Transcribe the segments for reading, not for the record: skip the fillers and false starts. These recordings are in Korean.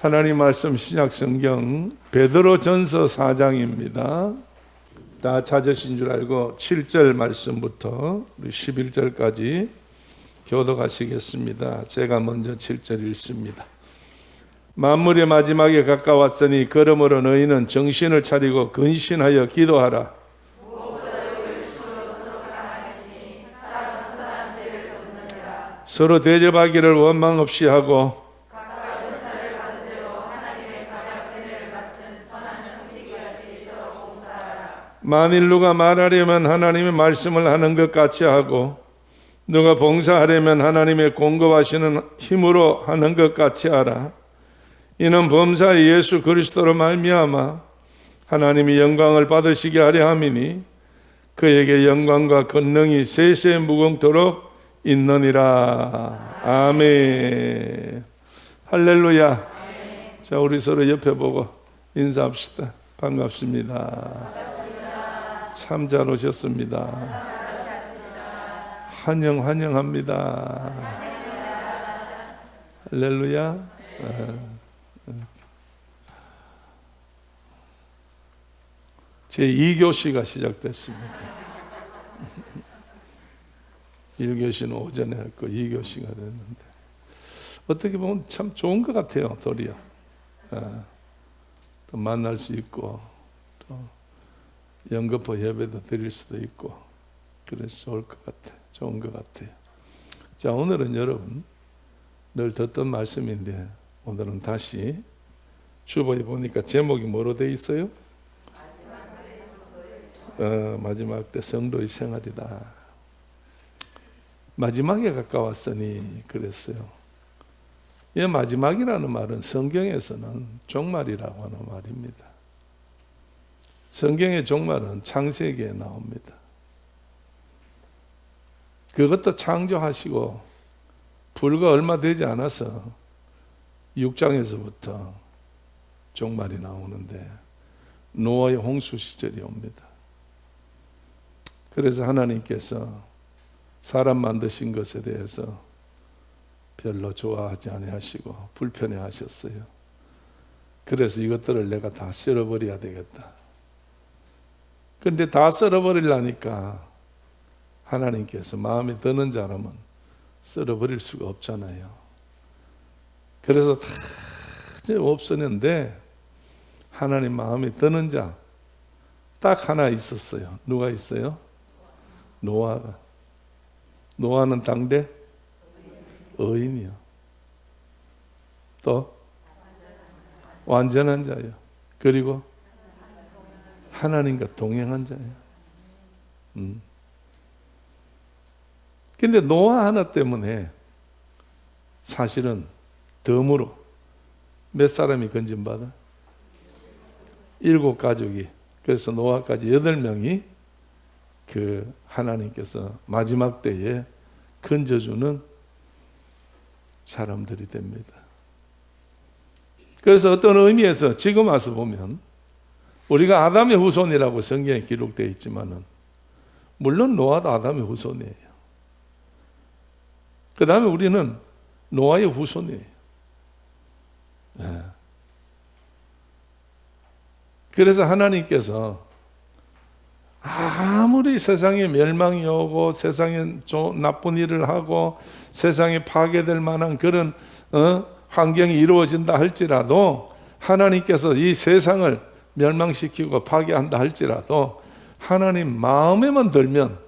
하나님 말씀 신약성경 베드로전서 4장입니다. 다 찾으신 줄 알고 7절 말씀부터 11절까지 교독하시겠습니다. 제가 먼저 7절 읽습니다. 만물의 마지막에 가까웠으니 그러므로 너희는 정신을 차리고 근신하여 기도하라. 서로 대접하기를 원망 없이 하고 만일 누가 말하려면 하나님의 말씀을 하는 것 같이 하고 누가 봉사하려면 하나님의 공급하시는 힘으로 하는 것 같이 하라. 이는 범사의 예수 그리스도로 말미암아 하나님이 영광을 받으시게 하려 함이니 그에게 영광과 권능이 세세 무궁토록 있느니라. 아멘. 할렐루야. 자, 우리 서로 옆에 보고 인사합시다. 반갑습니다. 참 잘 오셨습니다. 환영합니다. 할렐루야. 제 2교시가 시작됐습니다. 1교시는 오전에 했고 2교시가 됐는데 어떻게 보면 참 좋은 것 같아요. 도리어 또 만날 수 있고 또 연거푸 예배도 드릴 수도 있고 그래서 좋을 것 같아요. 좋은 것 같아요. 자, 오늘은 여러분 늘 듣던 말씀인데 오늘은 다시 주보에 보니까 제목이 뭐로 되어 있어요? 마지막 때 성도의 생활이다. 마지막에 가까웠으니 그랬어요. 이 마지막이라는 말은 성경에서는 종말이라고 하는 말입니다. 성경의 종말은 창세기에 나옵니다. 그것도 창조하시고 불과 얼마 되지 않아서 6장에서부터 종말이 나오는데 노아의 홍수 시절이 옵니다. 그래서 하나님께서 사람 만드신 것에 대해서 별로 좋아하지 아니하시고 불편해 하셨어요. 그래서 이것들을 내가 다 썰어버려야 되겠다. 그런데 다 썰어버리려니까 하나님께서 마음에 드는 사람은 썰어버릴 수가 없잖아요. 그래서 다 없었는데 하나님 마음에 드는 자 딱 하나 있었어요. 누가 있어요? 노아가. 노아는 당대 의인이요. 또 완전한 자예요. 그리고 하나님과 동행한 자예요. 근데 노아 하나 때문에 사실은 덤으로 몇 사람이 건진받아? 7가족이. 그래서 노아까지 8명이 그 하나님께서 마지막 때에 건져주는 사람들이 됩니다. 그래서 어떤 의미에서 지금 와서 보면 우리가 아담의 후손이라고 성경에 기록되어 있지만은 물론 노아도 아담의 후손이에요. 그 다음에 우리는 노아의 후손이에요. 그래서 하나님께서 아무리 세상에 멸망이 오고 세상에 나쁜 일을 하고 세상에 파괴될 만한 그런 환경이 이루어진다 할지라도 하나님께서 이 세상을 멸망시키고 파괴한다 할지라도 하나님 마음에만 들면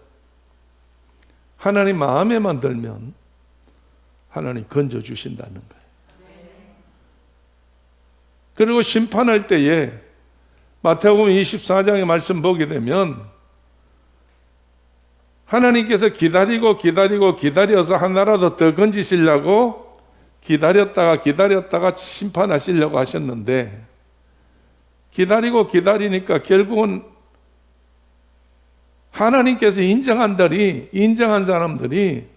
하나님 건져주신다는 거예요. 그리고 심판할 때에 마태복음 24장의 말씀 보게 되면 하나님께서 기다려서 하나라도 더 건지시려고 기다렸다가 심판하시려고 하셨는데 기다리니까 결국은 하나님께서 인정한 사람들이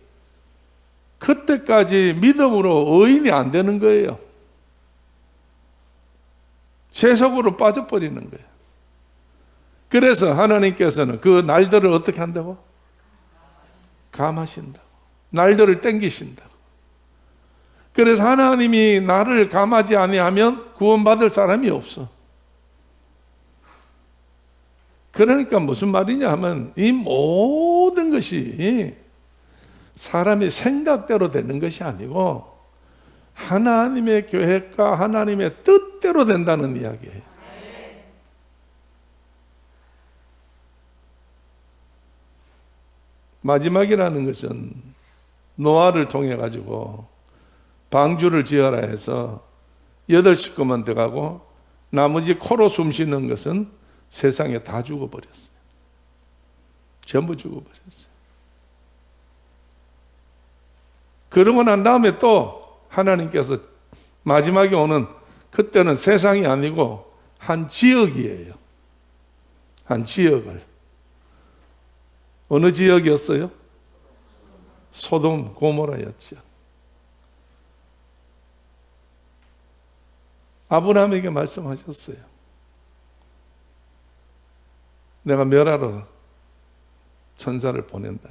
그때까지 믿음으로 의인이 안 되는 거예요. 세속으로 빠져버리는 거예요. 그래서 하나님께서는 그 날들을 어떻게 한다고? 감하신다고. 날들을 땡기신다고. 그래서 하나님이 나를 감하지 아니하면 구원받을 사람이 없어. 그러니까 무슨 말이냐 하면 이 모든 것이 사람의 생각대로 되는 것이 아니고 하나님의 계획과 하나님의 뜻대로 된다는 이야기예요. 마지막이라는 것은 노아를 통해 가지고 방주를 지어라 해서 8식구만 들어가고 나머지 코로 숨 쉬는 것은 세상에 다 죽어버렸어요. 전부 죽어버렸어요. 그러고 난 다음에 또 하나님께서 마지막에 오는, 그때는 세상이 아니고 한 지역이에요. 한 지역을. 어느 지역이었어요? 소돔 고모라였죠. 아브라함에게 말씀하셨어요. 내가 멸하러 천사를 보낸다.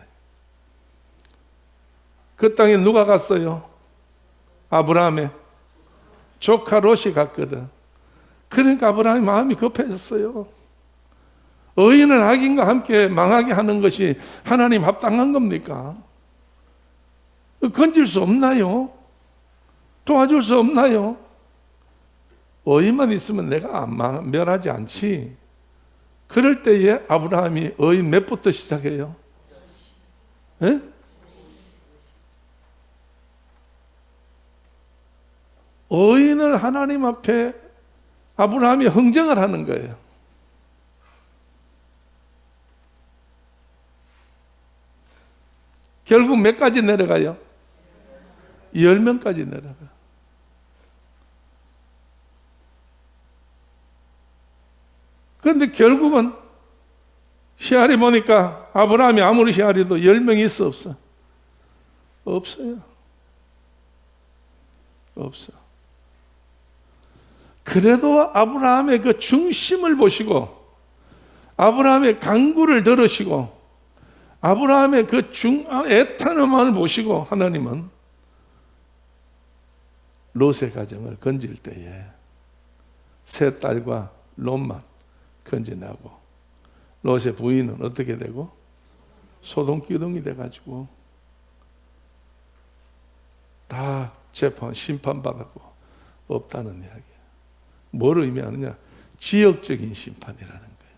그 땅에 누가 갔어요? 아브라함의 조카 롯이 갔거든. 그러니까 아브라함이 마음이 급해졌어요. 의인은 악인과 함께 망하게 하는 것이 하나님 합당한 겁니까? 건질 수 없나요? 도와줄 수 없나요? 의인만 있으면 내가 멸하지 않지. 그럴 때에 아브라함이 의인 몇부터 시작해요? 예? 의인을 하나님 앞에 아브라함이 흥정을 하는 거예요. 결국 몇 가지 내려가요? 10명까지 내려가. 그런데 결국은 시알이 보니까 아브라함이 아무리 시알이도 10명이 있어 없어? 없어요. 없어. 그래도 아브라함의 그 중심을 보시고 아브라함의 간구를 들으시고 아브라함의 그 애타는 마음을 보시고 하나님은 롯의 가정을 건질 때에 세 딸과 롯만 건져내고 롯의 부인은 어떻게 되고 소돔 기둥이 돼가지고 다 재판 심판받았고 없다는 이야기예요. 뭘 의미하느냐? 지역적인 심판이라는 거예요.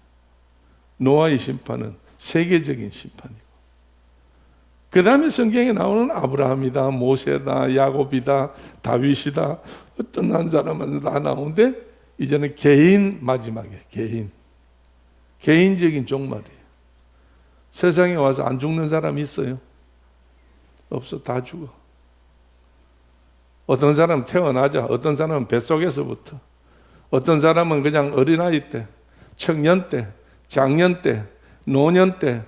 노아의 심판은 세계적인 심판이고, 그 다음에 성경에 나오는 아브라함이다, 모세다, 야곱이다, 다윗이다, 어떤 한 사람은 다 나오는데 이제는 개인, 마지막에 개인적인 종말이에요. 세상에 와서 안 죽는 사람이 있어요? 없어. 다 죽어. 어떤 사람은 태어나자, 어떤 사람은 뱃속에서부터, 어떤 사람은 그냥 어린아이 때, 청년 때, 장년 때, 노년 때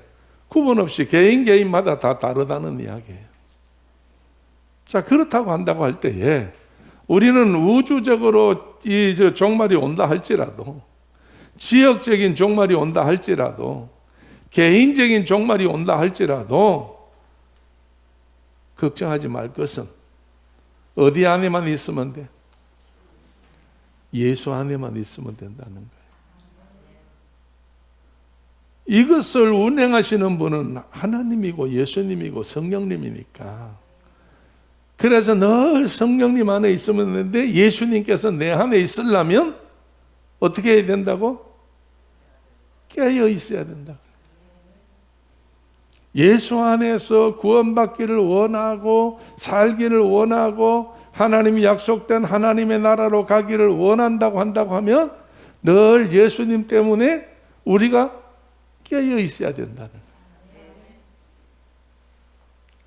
구분 없이 개인마다 다 다르다는 이야기예요. 자, 그렇다고 한다고 할 때에 우리는 우주적으로 이 종말이 온다 할지라도, 지역적인 종말이 온다 할지라도, 개인적인 종말이 온다 할지라도 걱정하지 말 것은 어디 안에만 있으면 돼? 예수 안에만 있으면 된다는 거예요. 이것을 운행하시는 분은 하나님이고 예수님이고 성령님이니까. 그래서 늘 성령님 안에 있으면 되는데 예수님께서 내 안에 있으려면 어떻게 해야 된다고? 깨어 있어야 된다. 예수 안에서 구원받기를 원하고 살기를 원하고 하나님이 약속된 하나님의 나라로 가기를 원한다고 한다고 하면 늘 예수님 때문에 우리가 깨어 있어야 된다는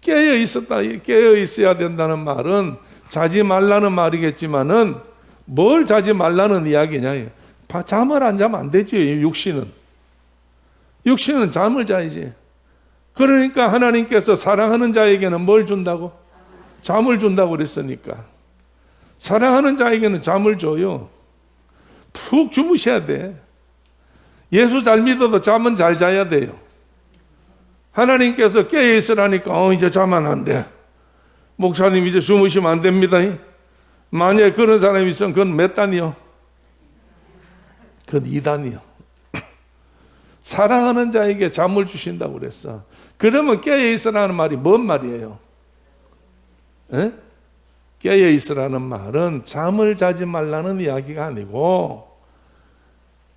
거예요. 깨어 있어야 된다는 말은 자지 말라는 말이겠지만은 뭘 자지 말라는 이야기냐? 잠을 안 자면 안 되지. 육신은 잠을 자야지. 그러니까 하나님께서 사랑하는 자에게는 뭘 준다고? 잠을 준다고 그랬으니까. 사랑하는 자에게는 잠을 줘요. 푹 주무셔야 돼. 예수 잘 믿어도 잠은 잘 자야 돼요. 하나님께서 깨어 있으라니까 이제 자면 안 돼. 목사님 이제 주무시면 안 됩니다. 만약에 그런 사람이 있으면 그건 몇 단이요? 그건 2단이요. 사랑하는 자에게 잠을 주신다고 그랬어. 그러면 깨어있으라는 말이 뭔 말이에요? 에? 깨어있으라는 말은 잠을 자지 말라는 이야기가 아니고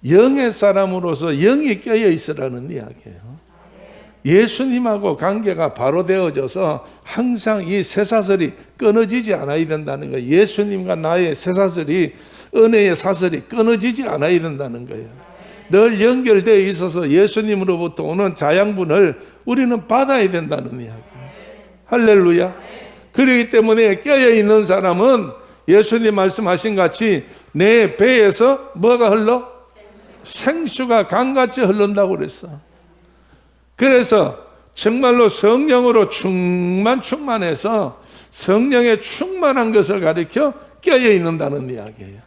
영의 사람으로서 영이 깨어있으라는 이야기예요. 예수님하고 관계가 바로 되어져서 항상 이 쇠사슬이 끊어지지 않아야 된다는 거예요. 예수님과 나의 쇠사슬이, 은혜의 사슬이 끊어지지 않아야 된다는 거예요. 늘 연결되어 있어서 예수님으로부터 오는 자양분을 우리는 받아야 된다는 이야기예요. 할렐루야. 그렇기 때문에 깨어있는 사람은 예수님 말씀하신 같이 내 배에서 뭐가 흘러? 생수가 강같이 흐른다고 그랬어. 그래서 정말로 성령으로 충만해서 성령에 충만한 것을 가리켜 깨어 있는다는 이야기예요.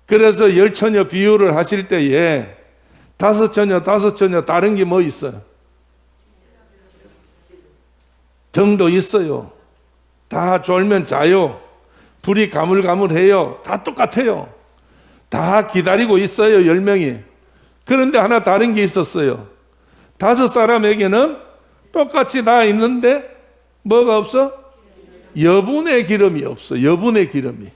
그래서 열처녀 비유를 하실 때에 다섯 처녀 다른 게 뭐 있어요? 등도 있어요. 다 졸면 자요. 불이 가물가물해요. 다 똑같아요. 다 기다리고 있어요. 10명이. 그런데 하나 다른 게 있었어요. 5사람에게는 똑같이 다 있는데 뭐가 없어? 여분의 기름이 없어. 여분의 기름이.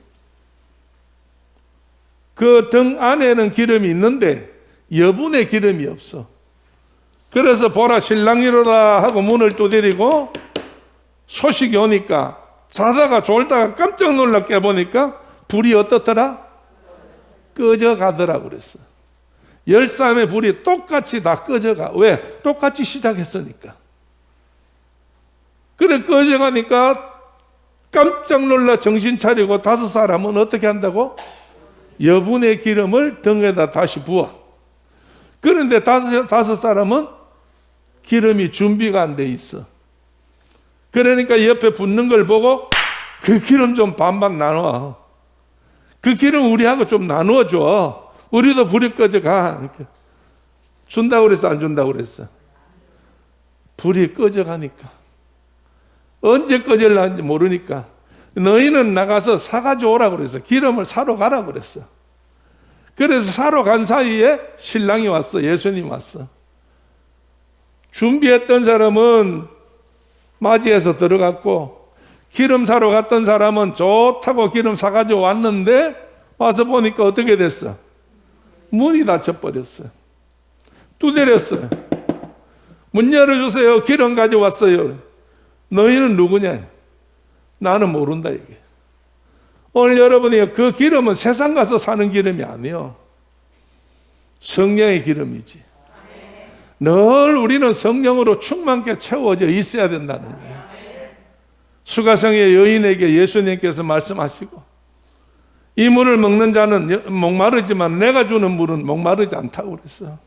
그 등 안에는 기름이 있는데 여분의 기름이 없어. 그래서 보라 신랑이로다 하고 문을 두드리고 소식이 오니까 자다가 졸다가 깜짝 놀라 깨보니까 불이 어떻더라? 꺼져가더라고 그랬어. 13의 불이 똑같이 다 꺼져가. 왜? 똑같이 시작했으니까. 그래 꺼져가니까 깜짝 놀라 정신 차리고 5사람은 어떻게 한다고? 여분의 기름을 등에다 다시 부어. 그런데 5사람은 기름이 준비가 안 돼 있어. 그러니까 옆에 붓는 걸 보고 그 기름 좀 반반 나눠. 그 기름 우리하고 좀 나누어줘. 우리도 불이 꺼져가. 이렇게. 준다고 그랬어? 안 준다고 그랬어? 불이 꺼져가니까. 언제 꺼질는지 모르니까 너희는 나가서 사가지고 오라고 그랬어. 기름을 사러 가라고 그랬어. 그래서 사러 간 사이에 신랑이 왔어. 예수님 왔어. 준비했던 사람은 맞이해서 들어갔고 기름 사러 갔던 사람은 좋다고 기름 사가지고 왔는데 와서 보니까 어떻게 됐어? 문이 닫혀버렸어요. 두드렸어요. 문 열어주세요. 기름 가져왔어요. 너희는 누구냐? 나는 모른다 이게. 오늘 여러분이 그 기름은 세상 가서 사는 기름이 아니요. 성령의 기름이지. 늘 우리는 성령으로 충만케 채워져 있어야 된다는 거예요. 수가성의 여인에게 예수님께서 말씀하시고 이 물을 먹는 자는 목마르지만 내가 주는 물은 목마르지 않다고 그랬어.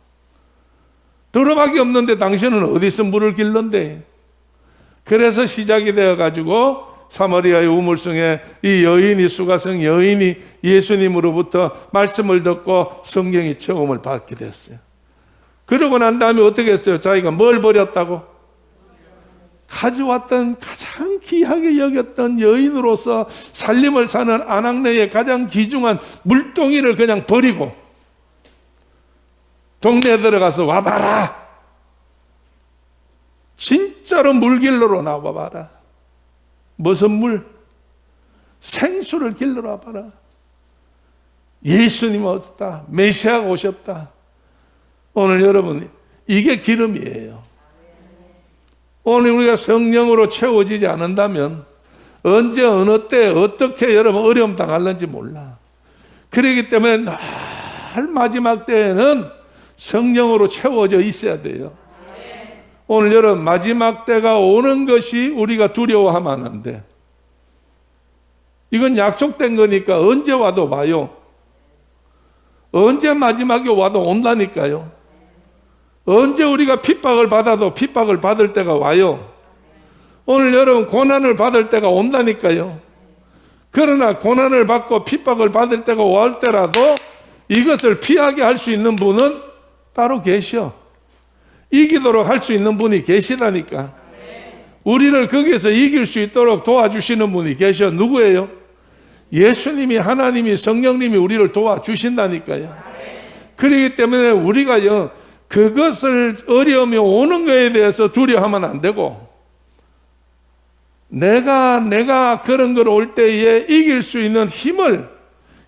두루밖에 없는데 당신은 어디서 물을 길는데? 그래서 시작이 되어가지고 사마리아의 우물성에 이 여인이 수가성 여인이 예수님으로부터 말씀을 듣고 성령의 체험을 받게 됐어요. 그러고 난 다음에 어떻게 했어요? 자기가 뭘 버렸다고? 가져왔던 가장 귀하게 여겼던 여인으로서 살림을 사는 아낙네의 가장 귀중한 물동이를 그냥 버리고 동네에 들어가서 와봐라. 진짜로 물길로로 나와봐라. 무슨 물? 생수를 길러러 와봐라. 예수님 왔다. 메시아가 오셨다. 오늘 여러분 이게 기름이에요. 오늘 우리가 성령으로 채워지지 않는다면 언제 어느 때 어떻게 여러분 어려움 당할는지 몰라. 그렇기 때문에 늘 마지막 때에는 성령으로 채워져 있어야 돼요. 오늘 여러분 마지막 때가 오는 것이 우리가 두려워하면 안 돼. 이건 약속된 거니까 언제 와도 와요. 언제 마지막에 와도 온다니까요. 언제 우리가 핍박을 받아도 핍박을 받을 때가 와요. 오늘 여러분 고난을 받을 때가 온다니까요. 그러나 고난을 받고 핍박을 받을 때가 올 때라도 이것을 피하게 할 수 있는 분은 따로 계셔. 이기도록 할 수 있는 분이 계시다니까. 우리를 거기에서 이길 수 있도록 도와주시는 분이 계셔. 누구예요? 예수님이, 하나님이, 성령님이 우리를 도와주신다니까요. 그렇기 때문에 우리가요, 그것을 어려움이 오는 것에 대해서 두려워하면 안 되고, 내가 그런 걸 올 때에 이길 수 있는 힘을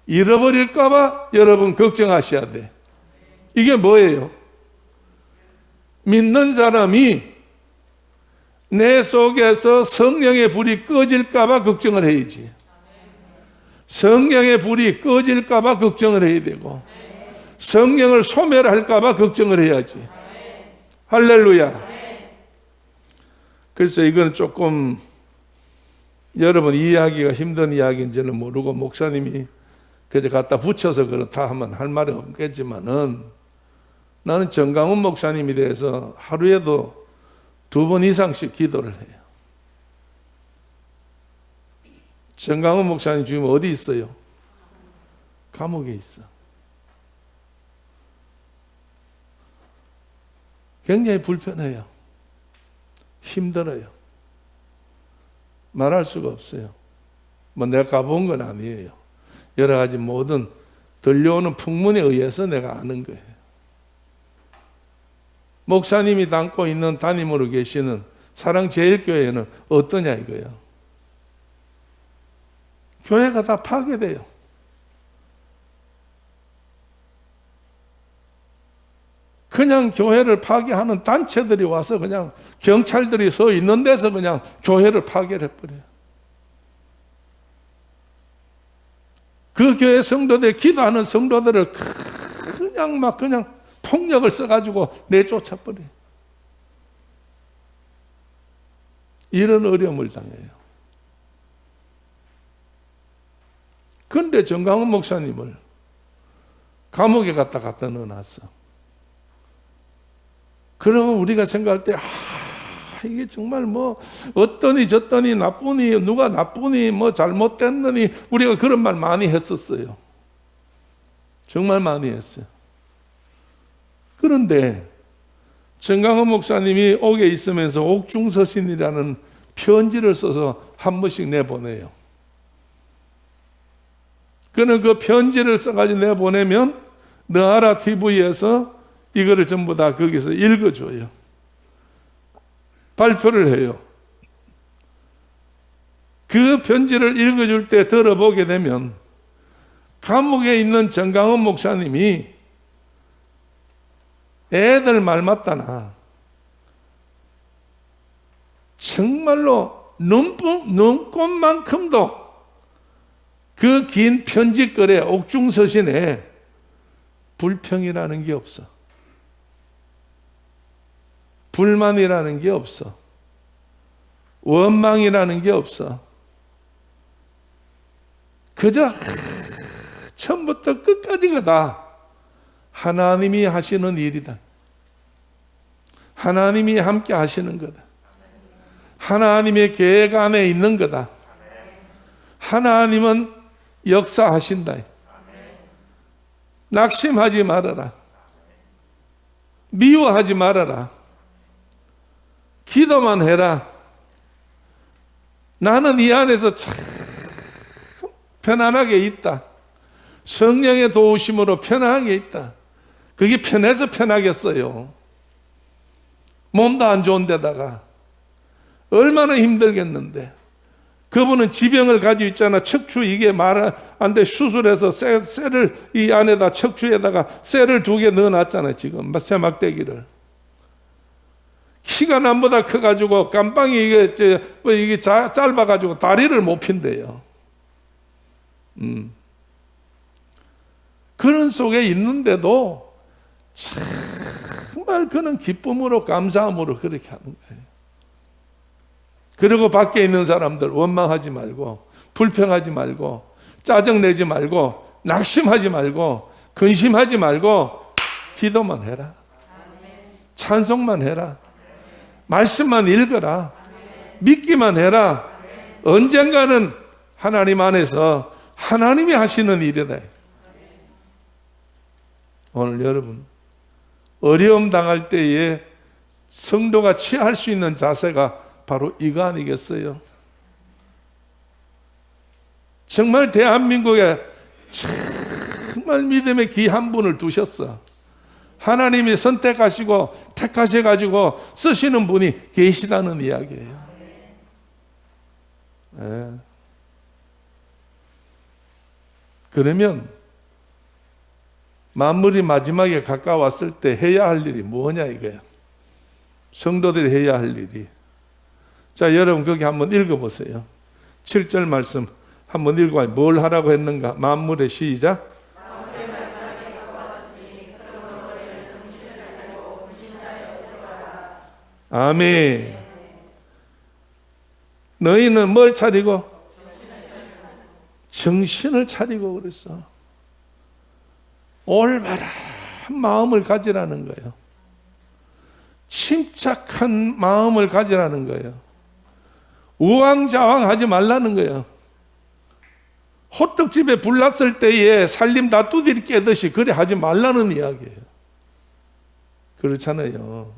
잃어버릴까봐 여러분 걱정하셔야 돼. 이게 뭐예요? 믿는 사람이 내 속에서 성령의 불이 꺼질까봐 걱정을 해야지. 성령의 불이 꺼질까봐 걱정을 해야 되고, 성령을 소멸할까봐 걱정을 해야지. 할렐루야. 그래서 이건 조금 여러분 이해하기가 힘든 이야기인지는 모르고, 목사님이 그저 갖다 붙여서 그렇다 하면 할 말이 없겠지만은, 나는 정강훈 목사님에 대해서 하루에도 2번 이상씩 기도를 해요. 정강훈 목사님 지금 어디 있어요? 감옥에 있어. 굉장히 불편해요. 힘들어요. 말할 수가 없어요. 뭐 내가 가본 건 아니에요. 여러 가지 모든 들려오는 풍문에 의해서 내가 아는 거예요. 목사님이 담고 있는 담임으로 계시는 사랑제일교회는 어떠냐 이거예요. 교회가 다 파괴돼요. 그냥 교회를 파괴하는 단체들이 와서 그냥 경찰들이 서 있는 데서 그냥 교회를 파괴를 해버려요. 그 교회 성도들, 기도하는 성도들을 그냥 폭력을 써가지고 내쫓아버려요. 이런 어려움을 당해요. 그런데 정강훈 목사님을 감옥에 갖다 넣어놨어. 그러면 우리가 생각할 때, 이게 정말 뭐, 어떠니 저떠니 나쁘니, 누가 나쁘니, 뭐 잘못됐느니, 우리가 그런 말 많이 했었어요. 정말 많이 했어요. 그런데, 정강훈 목사님이 옥에 있으면서 옥중서신이라는 편지를 써서 한 번씩 내보내요. 그는 그 편지를 써가지고 내보내면, 너아라 TV에서 이거를 전부 다 거기서 읽어줘요. 발표를 해요. 그 편지를 읽어줄 때 들어보게 되면 감옥에 있는 정강훈 목사님이 애들 말 맞다나 정말로 눈꽃만큼도 그 긴 편지글에 옥중서신에 불평이라는 게 없어. 불만이라는 게 없어. 원망이라는 게 없어. 그저 처음부터 끝까지가 다 하나님이 하시는 일이다. 하나님이 함께 하시는 거다. 하나님의 계획 안에 있는 거다. 하나님은 역사하신다. 낙심하지 말아라. 미워하지 말아라. 기도만 해라. 나는 이 안에서 참 편안하게 있다. 성령의 도우심으로 편안하게 있다. 그게 편해서 편하겠어요. 몸도 안 좋은 데다가 얼마나 힘들겠는데. 그분은 지병을 가지고 있잖아. 척추 이게 말 안 돼. 수술해서 쇠를 이 안에다 척추에다가 쇠를 2개 넣어놨잖아요. 지금 새막대기를. 키가 남보다 커가지고 깜빵이 이게 짧아가지고 다리를 못 핀대요. 그런 속에 있는데도 정말 그는 기쁨으로 감사함으로 그렇게 하는 거예요. 그리고 밖에 있는 사람들 원망하지 말고 불평하지 말고 짜증내지 말고 낙심하지 말고 근심하지 말고 기도만 해라. 찬송만 해라. 말씀만 읽어라. 믿기만 해라. 언젠가는 하나님 안에서 하나님이 하시는 일이다. 오늘 여러분 어려움 당할 때에 성도가 취할 수 있는 자세가 바로 이거 아니겠어요? 정말 대한민국에 정말 믿음의 귀한 분을 두셨어. 하나님이 선택하시고 택하셔가지고 쓰시는 분이 계시다는 이야기예요. 네. 그러면 만물이 마지막에 가까웠을 때 해야 할 일이 뭐냐 이거야. 성도들이 해야 할 일이. 자, 여러분 거기 한번 읽어보세요. 7절 말씀 한번 읽어봐요. 뭘 하라고 했는가? 만물의 시작. 아멘. 너희는 뭘 차리고? 정신을 차리고 그랬어. 올바른 마음을 가지라는 거예요. 침착한 마음을 가지라는 거예요. 우왕좌왕하지 말라는 거예요. 호떡집에 불 났을 때에 살림 다 두드리 깨듯이 그래 하지 말라는 이야기예요. 그렇잖아요.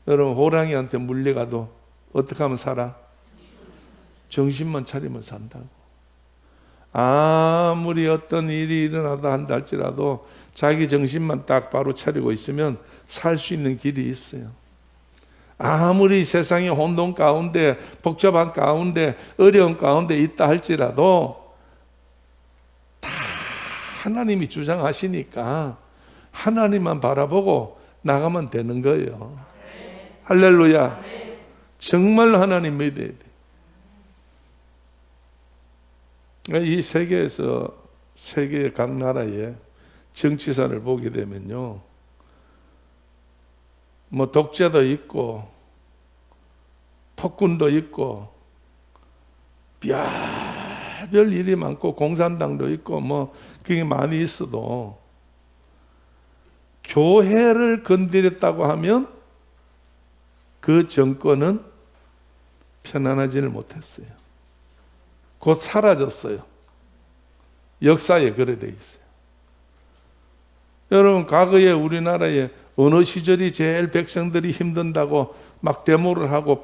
여러분 호랑이한테 물려가도 어떻게 하면 살아? 정신만 차리면 산다고. 아무리 어떤 일이 일어나다 한다 할지라도 자기 정신만 딱 바로 차리고 있으면 살 수 있는 길이 있어요. 아무리 세상의 혼돈 가운데 복잡한 가운데 어려운 가운데 있다 할지라도 다 하나님이 주장하시니까 하나님만 바라보고 나가면 되는 거예요. 할렐루야. 정말 하나님 믿어야 돼. 이 세계에서 세계 각 나라의 정치사를 보게 되면요, 뭐 독재도 있고 폭군도 있고 별별 일이 많고 공산당도 있고 뭐 그게 많이 있어도 교회를 건드렸다고 하면 그 정권은 편안하지를 못했어요. 곧 사라졌어요. 역사에 그래 돼 있어요. 여러분 과거에 우리나라에 어느 시절이 제일 백성들이 힘든다고 막 데모를 하고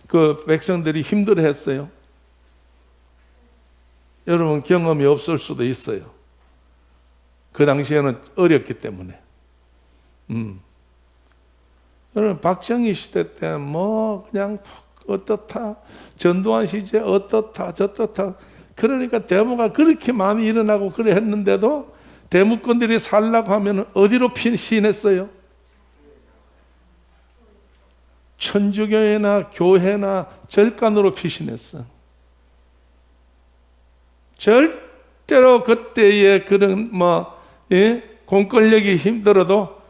그 백성들이 힘들어했어요. 여러분 경험이 없을 수도 있어요. 그 당시에는 어렸기 때문에. 여러분 박정희 시대 때 뭐 그냥 어떻다, 전두환 시대 어떻다 저떻다, 그러니까 데모가 그렇게 많이 일어나고 그래 했는데도 데모권들이 살라고 하면 어디로 피신했어요? 천주교회나 교회나 절간으로 피신했어. 절대로 그때의 그런 공권력이 힘들어도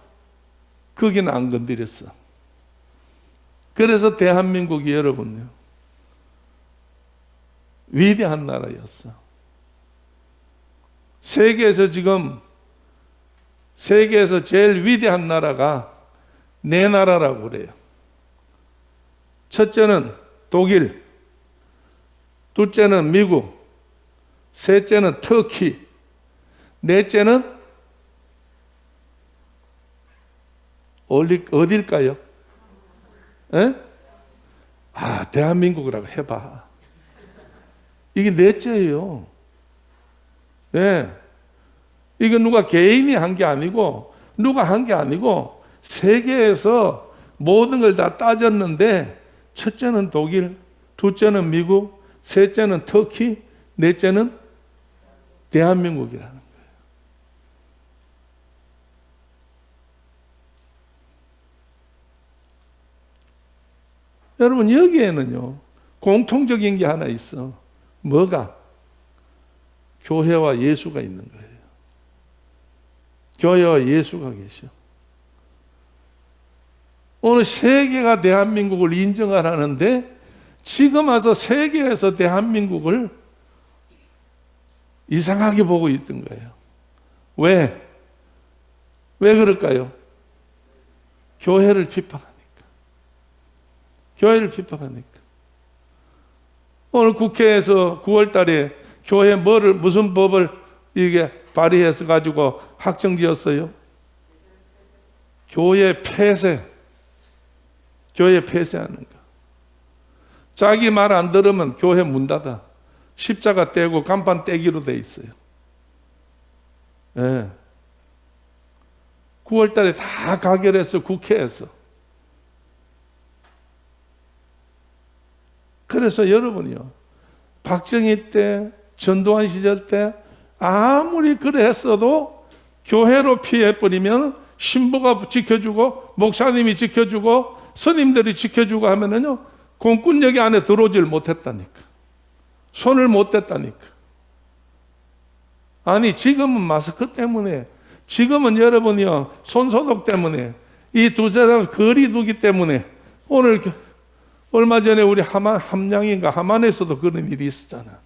거기는 안 건드렸어. 그래서 대한민국이 여러분요, 위대한 나라였어. 세계에서 제일 위대한 나라가 네 나라라고 그래요. 첫째는 독일, 둘째는 미국, 셋째는 터키, 넷째는 어딜까요? 에? 대한민국이라고 해봐. 이게 넷째예요. 네. 이거 누가 개인이 한 게 아니고 누가 한 게 아니고 세계에서 모든 걸 다 따졌는데 첫째는 독일, 둘째는 미국, 셋째는 터키, 넷째는 대한민국이라는 거예요. 여러분 여기에는요 공통적인 게 하나 있어. 뭐가? 교회와 예수가 있는 거예요. 교회와 예수가 계셔. 오늘 세계가 대한민국을 인정하라는데 지금 와서 세계에서 대한민국을 이상하게 보고 있던 거예요. 왜? 왜 그럴까요? 교회를 핍박하니까. 교회를 핍박하니까. 오늘 국회에서 9월 달에 교회 무슨 법을 이게 발의해서 가지고 확정지었어요? 교회 폐쇄. 교회 폐쇄하는 거. 자기 말 안 들으면 교회 문 닫아. 십자가 떼고 간판 떼기로 돼 있어요. 예. 9월 달에 다 가결했어, 국회에서. 그래서 여러분이요, 박정희 때, 전두환 시절 때 아무리 그래 했어도 교회로 피해버리면 신부가 지켜주고 목사님이 지켜주고 스님들이 지켜주고 하면은요, 공권력이 안에 들어오질 못했다니까. 손을 못 댔다니까. 아니, 지금은 마스크 때문에, 지금은 여러분이요, 손소독 때문에, 이 두세 사람 거리 두기 때문에, 오늘 얼마 전에 우리 함양인가 함안에서도 그런 일이 있었잖아.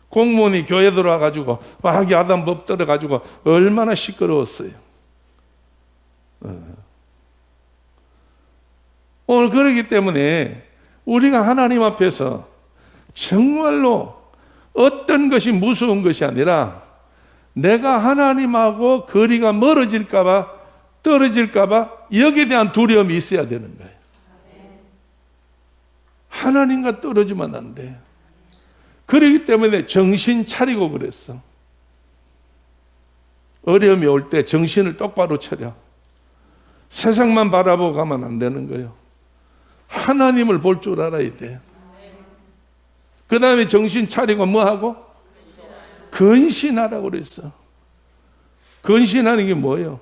공무원이 교회 들어와가지고 막 야단법 들어가지고 얼마나 시끄러웠어요. 오늘 그러기 때문에 우리가 하나님 앞에서 정말로 어떤 것이 무서운 것이 아니라 내가 하나님하고 거리가 멀어질까봐 떨어질까봐 여기에 대한 두려움이 있어야 되는 거예요. 하나님과 떨어지면 안 돼. 그렇기 때문에 정신 차리고 그랬어. 어려움이 올 때 정신을 똑바로 차려. 세상만 바라보고 가면 안 되는 거예요. 하나님을 볼 줄 알아야 돼. 그 다음에 정신 차리고 뭐 하고? 근신하라고 그랬어. 근신하는 게 뭐예요?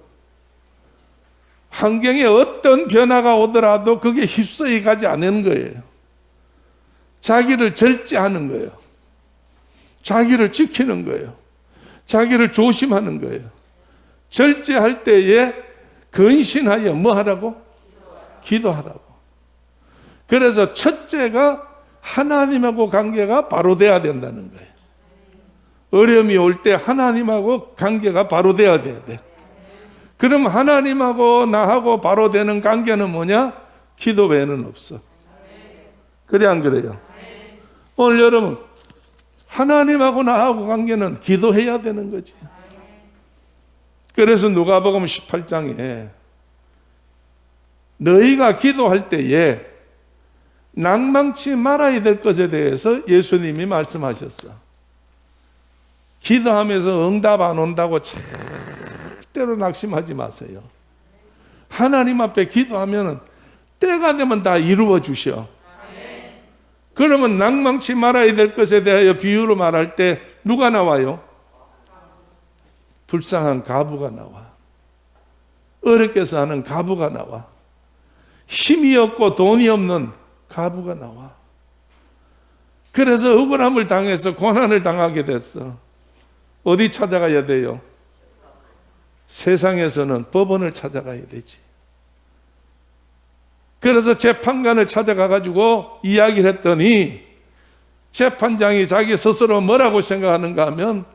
환경에 어떤 변화가 오더라도 그게 휩쓸려 가지 않는 거예요. 자기를 절제하는 거예요. 자기를 지키는 거예요. 자기를 조심하는 거예요. 절제할 때에 근신하여 뭐 하라고? 기도하라고. 그래서 첫째가 하나님하고 관계가 바로 돼야 된다는 거예요. 어려움이 올 때 하나님하고 관계가 바로 돼야 돼. 그럼 하나님하고 나하고 바로 되는 관계는 뭐냐? 기도 외에는 없어. 그래 안 그래요? 오늘 여러분, 하나님하고 나하고 관계는 기도해야 되는 거지. 그래서 누가복음 18장에 너희가 기도할 때에 낭망치 말아야 될 것에 대해서 예수님이 말씀하셨어. 기도하면서 응답 안 온다고 절대로 낙심하지 마세요. 하나님 앞에 기도하면 때가 되면 다 이루어 주셔. 그러면 낭망치 말아야 될 것에 대하여 비유로 말할 때 누가 나와요? 불쌍한 가부가 나와. 어렵게 사는 가부가 나와. 힘이 없고 돈이 없는 가부가 나와. 그래서 억울함을 당해서 고난을 당하게 됐어. 어디 찾아가야 돼요? 세상에서는 법원을 찾아가야 되지. 그래서 재판관을 찾아가가지고 이야기를 했더니 재판장이 자기 스스로 뭐라고 생각하는가 하면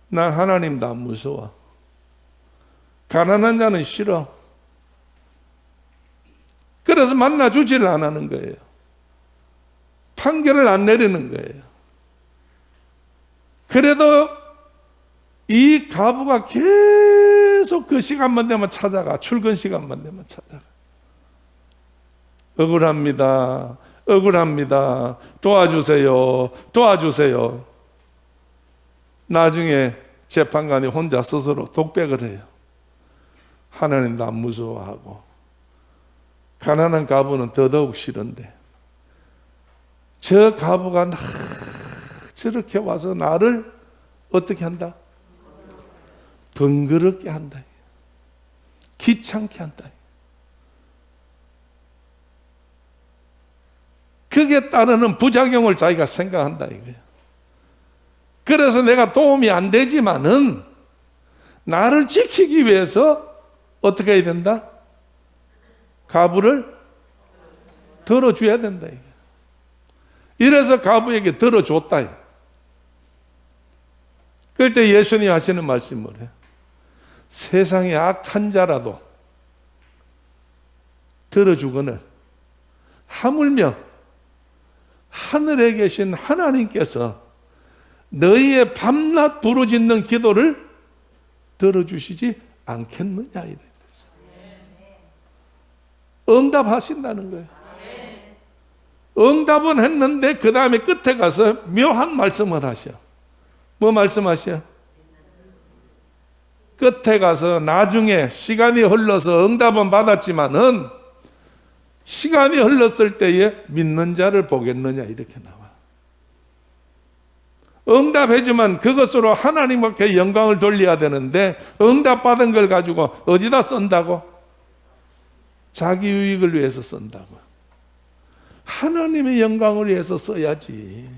난 하나님도 안 무서워. 가난한 자는 싫어. 그래서 만나주지를 안 하는 거예요. 판결을 안 내리는 거예요. 그래도 이 가부가 계속 그 시간만 되면 찾아가. 출근 시간만 되면 찾아가. 억울합니다. 억울합니다. 도와주세요. 도와주세요. 나중에 재판관이 혼자 스스로 독백을 해요. 하나님도 안 무서워하고 가난한 가부는 더더욱 싫은데 저 가부가 저렇게 와서 나를 어떻게 한다? 번거롭게 한다. 귀찮게 한다. 그게 따르는 부작용을 자기가 생각한다 이거예요. 그래서 내가 도움이 안 되지만은 나를 지키기 위해서 어떻게 해야 된다? 가부를 들어줘야 된다. 이래서 가부에게 들어줬다. 그럴 때 예수님이 하시는 말씀이 뭐래요? 세상에 악한 자라도 들어주거늘 하물며 하늘에 계신 하나님께서 너희의 밤낮 부르짖는 기도를 들어주시지 않겠느냐 이래. 응답하신다는 거예요. 응답은 했는데 그 다음에 끝에 가서 묘한 말씀을 하셔. 뭐 말씀하셔? 끝에 가서 나중에 시간이 흘러서 응답은 받았지만은 시간이 흘렀을 때에 믿는 자를 보겠느냐 이렇게 나와. 응답해주면 그것으로 하나님께 영광을 돌려야 되는데 응답받은 걸 가지고 어디다 쓴다고? 자기 유익을 위해서 쓴다고. 하나님의 영광을 위해서 써야지.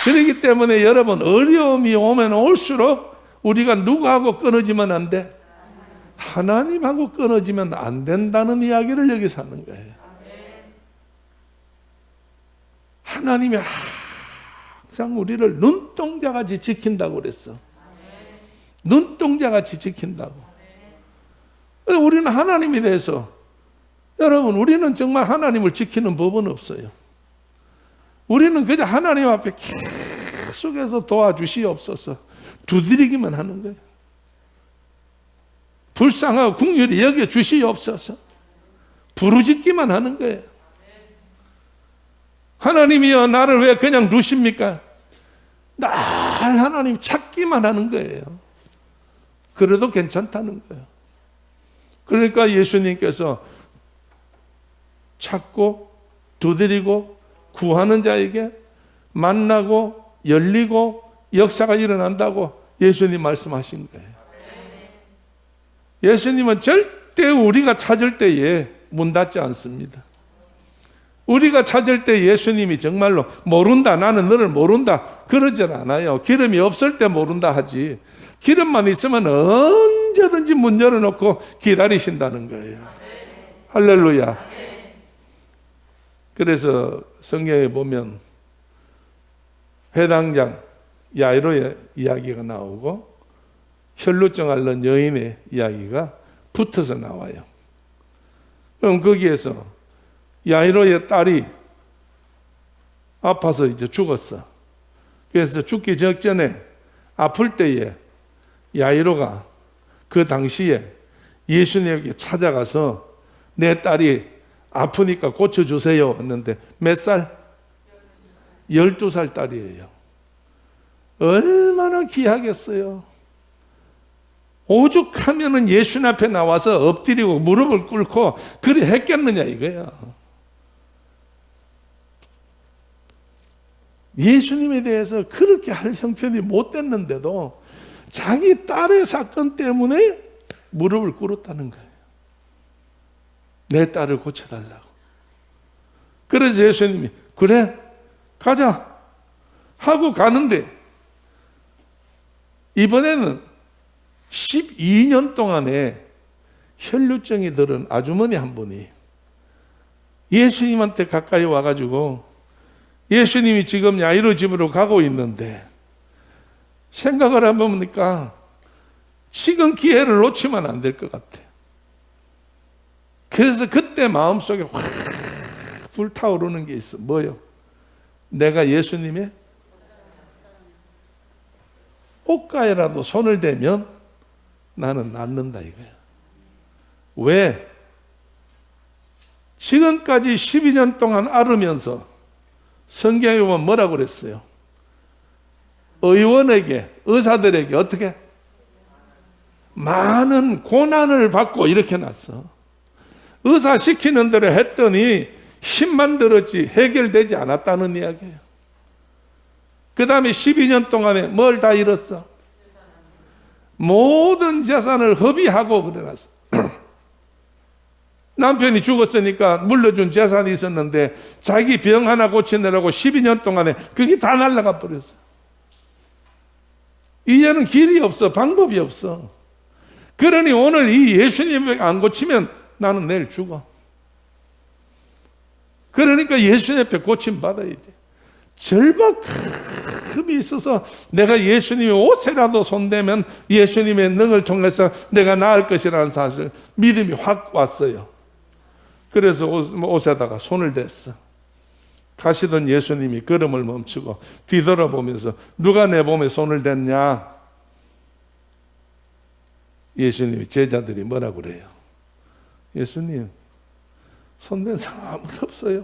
그렇기 때문에 여러분, 어려움이 오면 올수록 우리가 누구하고 끊어지면 안 돼? 하나님하고 끊어지면 안 된다는 이야기를 여기서 하는 거예요. 하나님이 항상 우리를 눈동자같이 지킨다고 그랬어. 눈동자같이 지킨다고. 우리는 하나님에 대해서, 여러분, 우리는 정말 하나님을 지키는 법은 없어요. 우리는 그저 하나님 앞에 계속해서 도와주시옵소서 두드리기만 하는 거예요. 불쌍하고 긍휼히 여겨주시옵소서 부르짖기만 하는 거예요. 하나님이여 나를 왜 그냥 두십니까? 날 하나님 찾기만 하는 거예요. 그래도 괜찮다는 거예요. 그러니까 예수님께서 찾고 두드리고 구하는 자에게 만나고 열리고 역사가 일어난다고 예수님 말씀하신 거예요. 예수님은 절대 우리가 찾을 때에 문 닫지 않습니다. 우리가 찾을 때 예수님이 정말로 모른다, 나는 너를 모른다 그러질 않아요. 기름이 없을 때 모른다 하지, 기름만 있으면 언제든지 문 열어놓고 기다리신다는 거예요. 할렐루야. 그래서 성경에 보면 회당장 야이로의 이야기가 나오고 혈루증 앓는 여인의 이야기가 붙어서 나와요. 그럼 거기에서 야이로의 딸이 아파서 이제 죽었어. 그래서 죽기 직전에 아플 때에 야이로가 그 당시에 예수님에게 찾아가서 내 딸이 아프니까 고쳐주세요 했는데 몇 살? 12살 딸이에요. 얼마나 귀하겠어요. 오죽하면은 예수님 앞에 나와서 엎드리고 무릎을 꿇고 그리 했겠느냐 이거야. 예수님에 대해서 그렇게 할 형편이 못 됐는데도 자기 딸의 사건 때문에 무릎을 꿇었다는 거예요. 내 딸을 고쳐달라고. 그래서 예수님이 그래 가자 하고 가는데 이번에는 12년 동안에 혈루증이 들은 아주머니 한 분이 예수님한테 가까이 와가지고 예수님이 지금 야이로 집으로 가고 있는데 생각을 해보니까 지금 기회를 놓치면 안 될 것 같아. 그래서 그때 마음속에 확 불타오르는 게 있어. 뭐요? 내가 예수님의 옷가에라도 손을 대면 나는 낫는다 이거야. 왜? 지금까지 12년 동안 앓으면서 성경에 보면 뭐라고 그랬어요? 의원에게, 의사들에게 어떻게? 많은 고난을 받고 이렇게 났어. 의사 시키는 대로 했더니 힘만 들었지 해결되지 않았다는 이야기예요. 그 다음에 12년 동안에 뭘 다 잃었어? 모든 재산을 허비하고 그래놨어. 남편이 죽었으니까 물려준 재산이 있었는데 자기 병 하나 고치느라고 12년 동안에 그게 다 날아가 버렸어. 이제는 길이 없어, 방법이 없어. 그러니 오늘 이 예수님 안 고치면 나는 내일 죽어. 그러니까 예수님 앞에 고침 받아야 돼. 절박함이 있어서 내가 예수님의 옷에라도 손대면 예수님의 능을 통해서 내가 나을 것이라는 사실, 믿음이 확 왔어요. 그래서 옷에다가 손을 댔어. 가시던 예수님이 걸음을 멈추고 뒤돌아보면서 누가 내 몸에 손을 댔냐? 예수님이 제자들이 뭐라고 그래요? 예수님, 손댄 사람 아무도 없어요.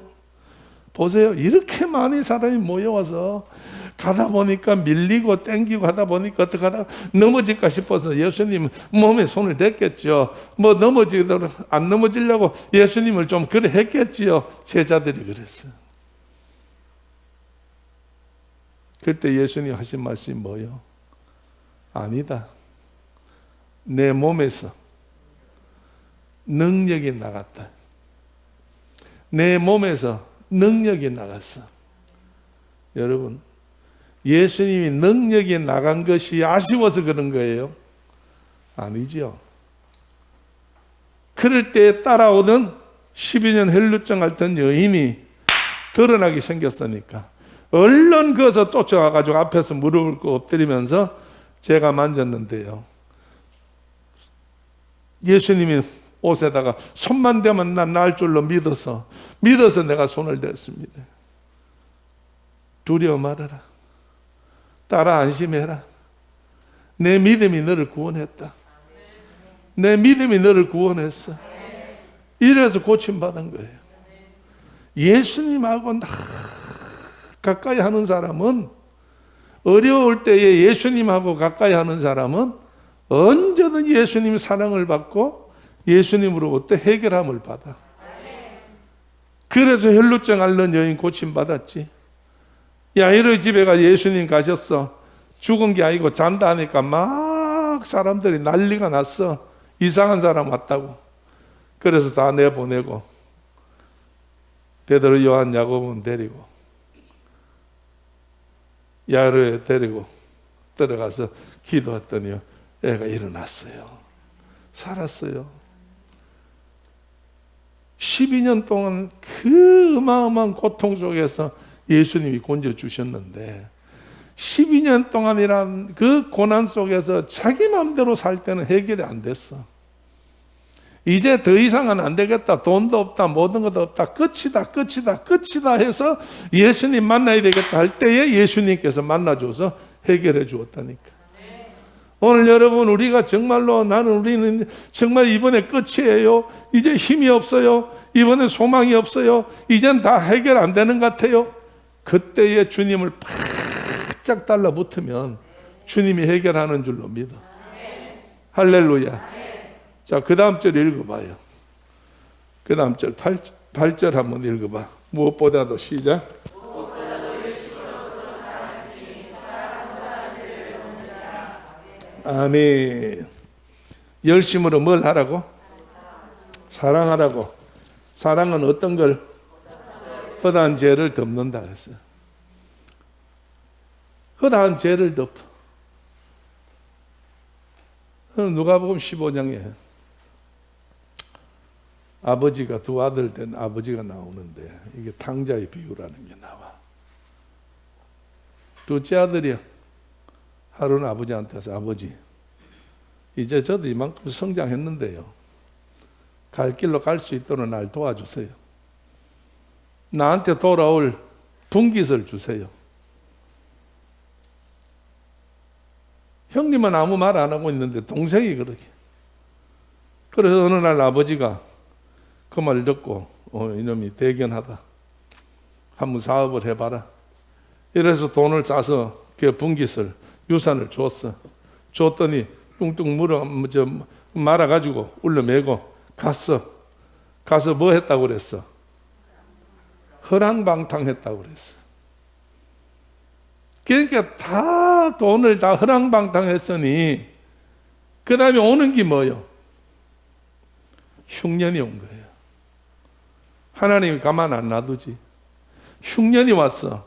보세요. 이렇게 많은 사람이 모여와서 가다 보니까 밀리고 땡기고 하다 보니까 어떻게 하다가 넘어질까 싶어서 예수님 몸에 손을 댔겠죠. 뭐 넘어지도록 안 넘어지려고 예수님을 좀 그래 했겠지요. 제자들이 그랬어요. 그때 예수님 하신 말씀이 뭐예요? 아니다. 내 몸에서 능력이 나갔다. 내 몸에서 능력이 나갔어. 여러분, 예수님이 능력이 나간 것이 아쉬워서 그런 거예요? 아니죠. 그럴 때 따라오던 12년 혈루증 앓던 여인이 드러나기 생겼으니까 얼른 거기서 쫓아와가지고 앞에서 무릎을 꿇고 엎드리면서 제가 만졌는데요, 예수님이 옷에다가 손만 대면 난 나을 줄로 믿어서 내가 손을 댔습니다. 두려워 말아라. 따라 안심해라. 내 믿음이 너를 구원했다. 내 믿음이 너를 구원했어. 이래서 고침받은 거예요. 예수님하고 가까이 하는 사람은, 어려울 때에 예수님하고 가까이 하는 사람은 언제든 예수님 사랑을 받고 예수님으로부터 해결함을 받아. 그래서 혈루증 앓는 여인 고침받았지. 야이로 집에 가 예수님 가셨어. 죽은 게 아니고 잔다 하니까 막 사람들이 난리가 났어. 이상한 사람 왔다고. 그래서 다 내보내고 베드로, 요한, 야고보는 데리고 야이로에 데리고 들어가서 기도했더니 애가 일어났어요. 살았어요. 12년 동안 그 어마어마한 고통 속에서 예수님이 건져주셨는데 12년 동안이란 그 고난 속에서 자기 마음대로 살 때는 해결이 안 됐어. 이제 더 이상은 안 되겠다. 돈도 없다. 모든 것도 없다. 끝이다 해서 예수님 만나야 되겠다 할 때에 예수님께서 만나줘서 해결해 주었다니까. 오늘 여러분, 우리가 정말로 우리는 정말 이번에 끝이에요. 이제 힘이 없어요. 이번에 소망이 없어요. 이젠 다 해결 안 되는 것 같아요. 그때에 주님을 바짝 달라붙으면 주님이 해결하는 줄로 믿어. 할렐루야. 자, 그 다음 절 읽어봐요. 그 다음 절 8절 한번 읽어봐. 무엇보다도 시작. 아멘. 열심으로 뭘 하라고? 사랑하라고. 사랑은 어떤 걸? 허다한 죄를 덮는다 그랬어요. 허다한 죄를 덮어. 누가복음 15장에 아버지가 두 아들 된 아버지가 나오는데 이게 탕자의 비유라는 게 나와. 둘째 아들이 하루는 아버지한테 와서, 아버지, 이제 저도 이만큼 성장했는데요, 갈 길로 갈 수 있도록 날 도와주세요. 나한테 돌아올 분깃을 주세요. 형님은 아무 말 안 하고 있는데 동생이 그렇게. 그래서 어느 날 아버지가 그 말 듣고 이놈이 대견하다. 한번 사업을 해봐라. 이래서 돈을 싸서 그 분깃을, 유산을 줬더니 뚱뚱 말아가지고 울려매고 가서 뭐 했다고 그랬어? 허랑방탕했다고 그랬어. 그러니까 다 돈을 다 허랑방탕했으니 그 다음에 오는 게 뭐요? 흉년이 온 거예요. 하나님이 가만 안 놔두지. 흉년이 왔어.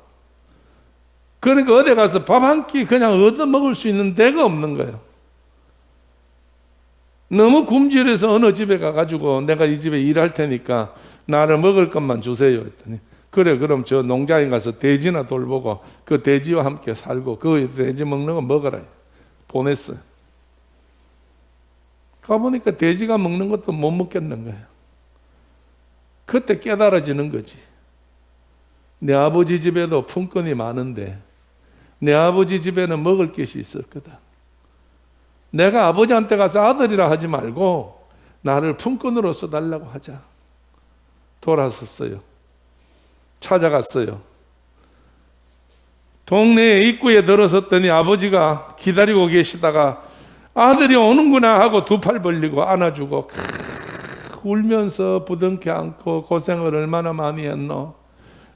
그러니까 어디 가서 밥 한 끼 그냥 얻어 먹을 수 있는 데가 없는 거예요. 너무 굶주려서 어느 집에 가가지고 내가 이 집에 일할 테니까 나를 먹을 것만 주세요 했더니, 그래 그럼 저 농장에 가서 돼지나 돌보고 그 돼지와 함께 살고 그 돼지 먹는 거 먹어라 보냈어요. 가보니까 돼지가 먹는 것도 못 먹겠는 거예요. 그때 깨달아지는 거지. 내 아버지 집에도 품꾼이 많은데 내 아버지 집에는 먹을 것이 있을 거다. 내가 아버지한테 가서 아들이라 하지 말고 나를 품꾼으로 써달라고 하자. 돌아섰어요. 찾아갔어요. 동네 입구에 들어섰더니 아버지가 기다리고 계시다가 아들이 오는구나 하고 두 팔 벌리고 안아주고 울면서 부둥켜 안고 고생을 얼마나 많이 했노?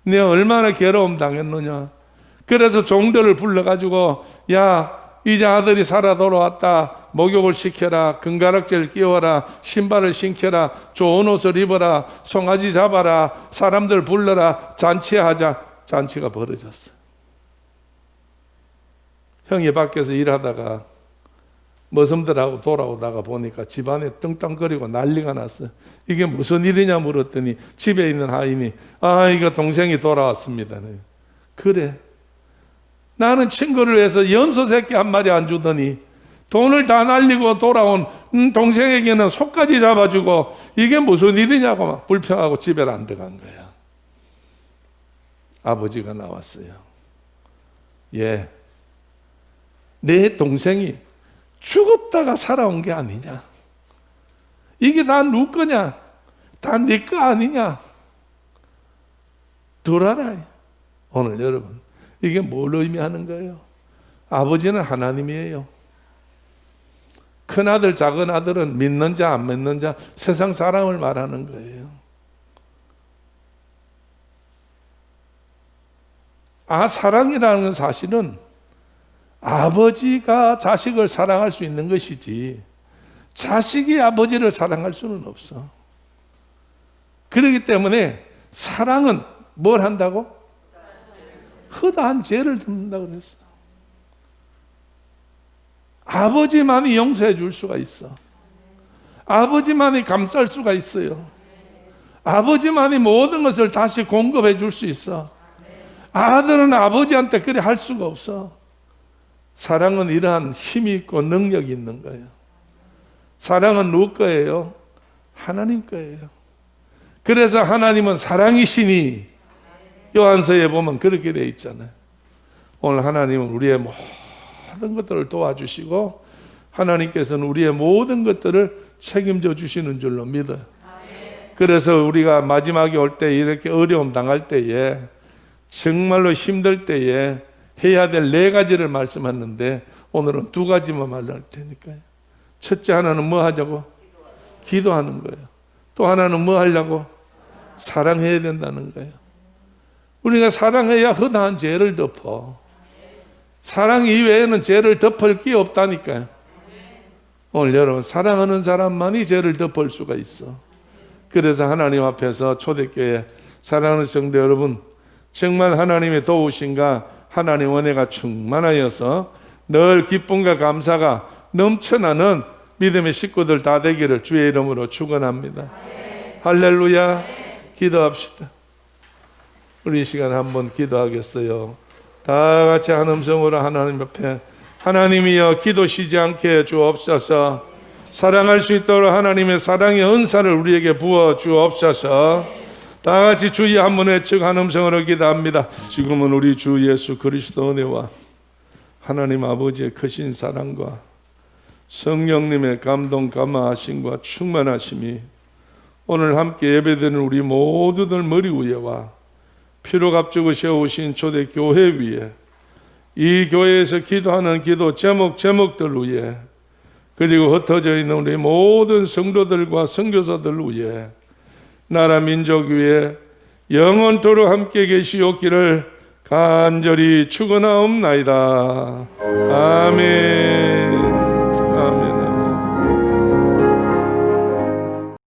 네 얼마나 괴로움 당했느냐? 그래서 종들을 불러가지고 야 이제 아들이 살아 돌아왔다. 목욕을 시켜라. 금가락지를 끼워라. 신발을 신겨라. 좋은 옷을 입어라. 송아지 잡아라. 사람들 불러라. 잔치하자. 잔치가 벌어졌어. 형이 밖에서 일하다가 머슴들하고 돌아오다가 보니까 집안에 뚱땅거리고 난리가 났어. 이게 무슨 일이냐 물었더니 집에 있는 하인이 이거 동생이 돌아왔습니다. 그래. 나는 친구를 위해서 염소 새끼 한 마리 안 주더니 돈을 다 날리고 돌아온 동생에게는 소까지 잡아주고 이게 무슨 일이냐고 막 불평하고 집에 안 들어간 거야. 아버지가 나왔어요. 예, 내 동생이 죽었다가 살아온 게 아니냐? 이게 다 누구 거냐? 다 네 거 아니냐? 둘 알아. 오늘 여러분 이게 뭘 의미하는 거예요? 아버지는 하나님이에요. 큰아들 작은아들은 믿는 자 안 믿는 자 세상 사람을 말하는 거예요. 사랑이라는 사실은 아버지가 자식을 사랑할 수 있는 것이지 자식이 아버지를 사랑할 수는 없어. 그렇기 때문에 사랑은 뭘 한다고? 허다한 죄를 덮는다고 그랬어. 아버지만이 용서해 줄 수가 있어. 아버지만이 감쌀 수가 있어요. 아버지만이 모든 것을 다시 공급해 줄 수 있어. 아들은 아버지한테 그래 할 수가 없어. 사랑은 이러한 힘이 있고 능력이 있는 거예요. 사랑은 누구 거예요? 하나님 거예요. 그래서 하나님은 사랑이시니 요한서에 보면 그렇게 되어 있잖아요. 오늘 하나님은 우리의 모든 것들을 도와주시고 하나님께서는 우리의 모든 것들을 책임져 주시는 줄로 믿어요. 그래서 우리가 마지막에 올 때 이렇게 어려움 당할 때에 정말로 힘들 때에 해야 될 4가지를 말씀했는데 오늘은 2가지만 말할 테니까요. 첫째 하나는 뭐 하자고? 기도하는 거예요. 또 하나는 뭐 하려고? 사랑해야 된다는 거예요. 우리가 사랑해야 허다한 죄를 덮어. 사랑 이외에는 죄를 덮을 게 없다니까요. 오늘 여러분 사랑하는 사람만이 죄를 덮을 수가 있어. 그래서 하나님 앞에서 초대교회 사랑하는 성도 여러분 정말 하나님의 도우심과 하나님 은혜가 충만하여서 늘 기쁨과 감사가 넘쳐나는 믿음의 식구들 다 되기를 주의 이름으로 축원합니다. 할렐루야. 기도합시다. 우리 이 시간에 한번 기도하겠어요. 다 같이 한 음성으로 하나님 앞에 하나님이여 기도 쉬지 않게 주옵소서. 사랑할 수 있도록 하나님의 사랑의 은사를 우리에게 부어 주옵소서. 다 같이 주의 한번 외치고 한 음성으로 기도합니다. 지금은 우리 주 예수 그리스도 은혜와 하나님 아버지의 크신 사랑과 성령님의 감동 감화하심과 충만하심이 오늘 함께 예배드리는 우리 모두들 머리 위에와 피로 값주고 세우신 초대 교회 위에 이 교회에서 기도하는 기도 제목들 위에 그리고 흩어져 있는 우리 모든 성도들과 선교사들 위에 나라 민족 위에 영원토록 함께 계시옵기를 간절히 축원하옵나이다. 아멘.